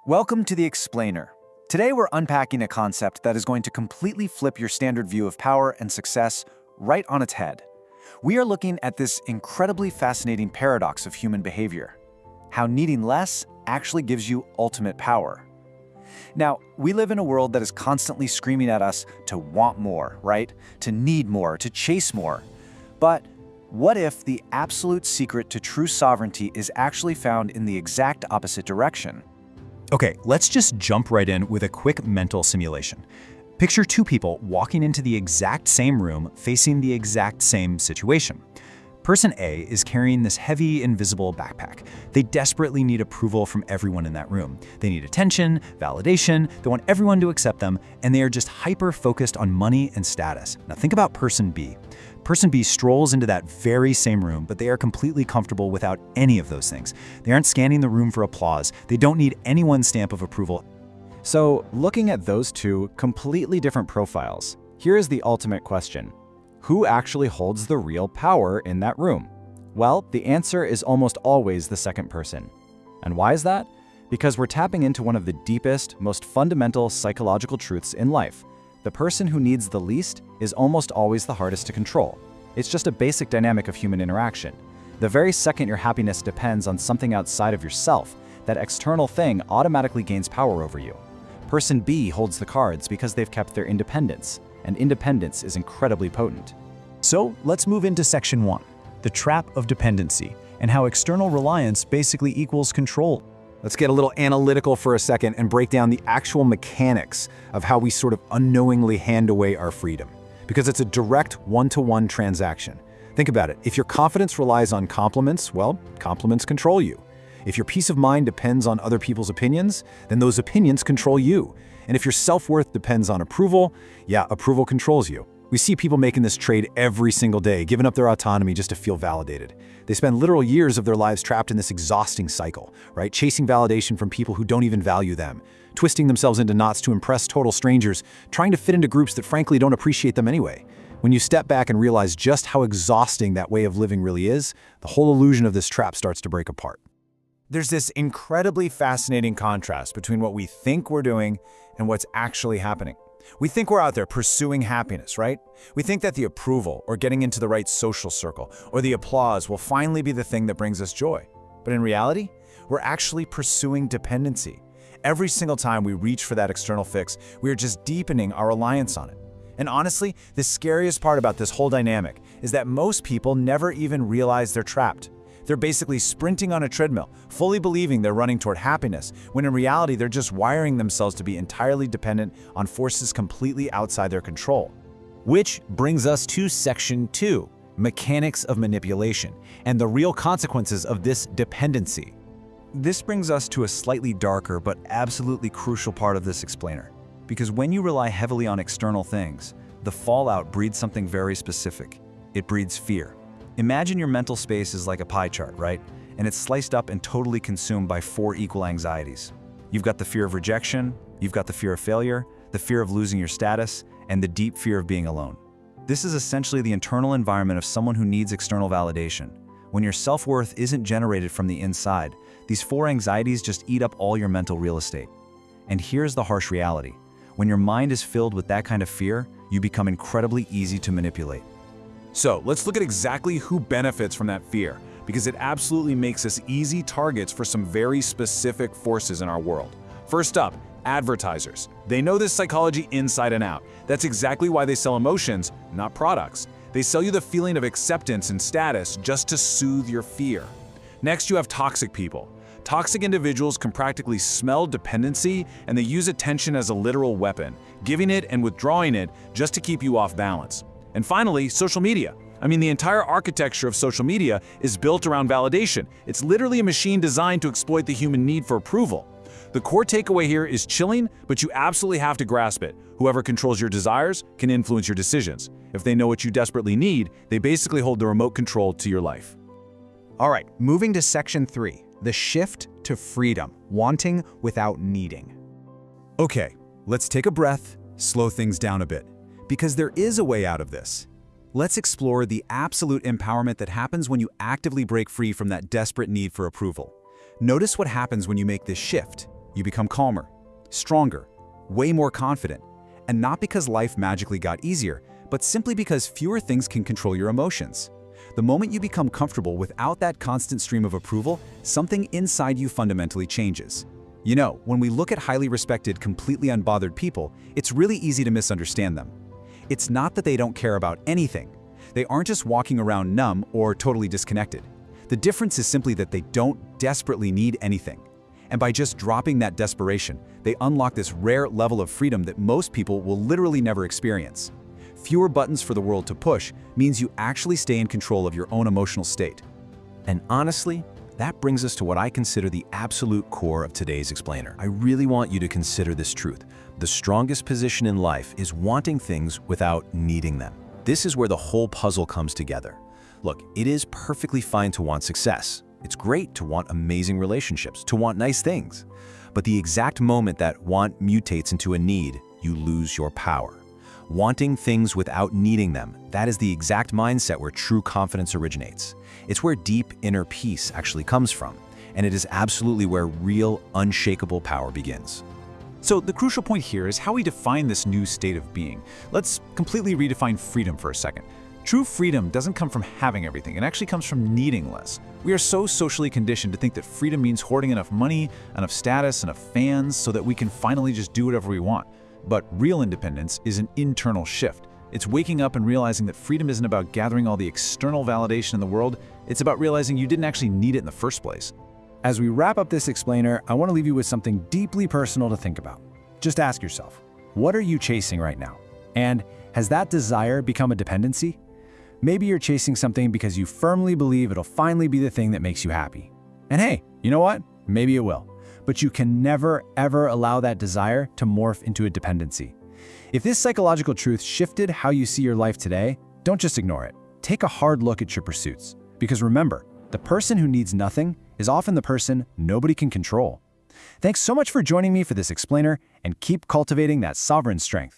Welcome to The Explainer. Today we're unpacking a concept that is going to completely flip your standard view of power and success right on its head. We are looking at this incredibly fascinating paradox of human behavior: how needing less actually gives you ultimate power. Now, we live in a world that is constantly screaming at us to want more, right? To need more, to chase more. But what if the absolute secret to true sovereignty is actually found in the exact opposite direction? Okay, let's just jump right in with a quick mental simulation. Picture two people walking into the exact same room facing the exact same situation. Person A is carrying this heavy, invisible backpack. They desperately need approval from everyone in that room. They need attention, validation, they want everyone to accept them, and they are just hyper-focused on money and status. Now think about Person B. Person B strolls into that very same room, but they are completely comfortable without any of those things. They aren't scanning the room for applause. They don't need anyone's stamp of approval. So, looking at those two completely different profiles, here is the ultimate question. Who actually holds the real power in that room? Well, the answer is almost always the second person. And why is that? Because we're tapping into one of the deepest, most fundamental psychological truths in life. The person who needs the least is almost always the hardest to control. It's just a basic dynamic of human interaction. The very second your happiness depends on something outside of yourself, that external thing automatically gains power over you. Person B holds the cards because they've kept their independence, and independence is incredibly potent. So let's move into section 1, the trap of dependency, and how external reliance basically equals control. Let's get a little analytical for a second and break down the actual mechanics of how we sort of unknowingly hand away our freedom. Because it's a direct one-to-one transaction. Think about it. If your confidence relies on compliments, well, compliments control you. If your peace of mind depends on other people's opinions, then those opinions control you. And if your self-worth depends on approval, yeah, approval controls you. We see people making this trade every single day, giving up their autonomy just to feel validated. They spend literal years of their lives trapped in this exhausting cycle, right? Chasing validation from people who don't even value them, twisting themselves into knots to impress total strangers, trying to fit into groups that frankly don't appreciate them anyway. When you step back and realize just how exhausting that way of living really is, the whole illusion of this trap starts to break apart. There's this incredibly fascinating contrast between what we think we're doing and what's actually happening. We think we're out there pursuing happiness, right? We think that the approval or getting into the right social circle or the applause will finally be the thing that brings us joy. But in reality, we're actually pursuing dependency. Every single time we reach for that external fix, we are just deepening our reliance on it. And honestly, the scariest part about this whole dynamic is that most people never even realize they're trapped. They're basically sprinting on a treadmill, fully believing they're running toward happiness, when in reality they're just wiring themselves to be entirely dependent on forces completely outside their control. Which brings us to section 2, mechanics of manipulation, and the real consequences of this dependency. This brings us to a slightly darker but absolutely crucial part of this explainer. Because when you rely heavily on external things, the fallout breeds something very specific. It breeds fear. Imagine your mental space is like a pie chart, right? And it's sliced up and totally consumed by 4 equal anxieties. You've got the fear of rejection, you've got the fear of failure, the fear of losing your status, and the deep fear of being alone. This is essentially the internal environment of someone who needs external validation. When your self-worth isn't generated from the inside, these 4 anxieties just eat up all your mental real estate. And here's the harsh reality. When your mind is filled with that kind of fear, you become incredibly easy to manipulate. So let's look at exactly who benefits from that fear, because it absolutely makes us easy targets for some very specific forces in our world. First up, advertisers. They know this psychology inside and out. That's exactly why they sell emotions, not products. They sell you the feeling of acceptance and status just to soothe your fear. Next, you have toxic people. Toxic individuals can practically smell dependency, and they use attention as a literal weapon, giving it and withdrawing it just to keep you off balance. And finally, social media. I mean, the entire architecture of social media is built around validation. It's literally a machine designed to exploit the human need for approval. The core takeaway here is chilling, but you absolutely have to grasp it. Whoever controls your desires can influence your decisions. If they know what you desperately need, they basically hold the remote control to your life. All right, moving to section 3, the shift to freedom, wanting without needing. Okay, let's take a breath, slow things down a bit, because there is a way out of this. Let's explore the absolute empowerment that happens when you actively break free from that desperate need for approval. Notice what happens when you make this shift. you become calmer, stronger, way more confident. And not because life magically got easier, but simply because fewer things can control your emotions. The moment you become comfortable without that constant stream of approval, something inside you fundamentally changes. You know, when we look at highly respected, completely unbothered people, it's really easy to misunderstand them. It's not that they don't care about anything. They aren't just walking around numb or totally disconnected. The difference is simply that they don't desperately need anything. And by just dropping that desperation, they unlock this rare level of freedom that most people will literally never experience. Fewer buttons for the world to push means you actually stay in control of your own emotional state. And honestly, that brings us to what I consider the absolute core of today's explainer. I really want you to consider this truth. The strongest position in life is wanting things without needing them. This is where the whole puzzle comes together. Look, it is perfectly fine to want success. It's great to want amazing relationships, to want nice things. But the exact moment that want mutates into a need, you lose your power. Wanting things without needing them, that is the exact mindset where true confidence originates. It's where deep inner peace actually comes from, and it is absolutely where real, unshakable power begins. So the crucial point here is how we define this new state of being. Let's completely redefine freedom for a second. True freedom doesn't come from having everything, it actually comes from needing less. We are so socially conditioned to think that freedom means hoarding enough money, enough status, enough fans, so that we can finally just do whatever we want. But real independence is an internal shift. It's waking up and realizing that freedom isn't about gathering all the external validation in the world, it's about realizing you didn't actually need it in the first place. As we wrap up this explainer, I want to leave you with something deeply personal to think about. Just ask yourself, what are you chasing right now? And has that desire become a dependency? Maybe you're chasing something because you firmly believe it'll finally be the thing that makes you happy. And hey, you know what? Maybe it will. But you can never, ever allow that desire to morph into a dependency. If this psychological truth shifted how you see your life today, don't just ignore it. Take a hard look at your pursuits. Because remember, the person who needs nothing is often the person nobody can control. Thanks so much for joining me for this explainer, and keep cultivating that sovereign strength.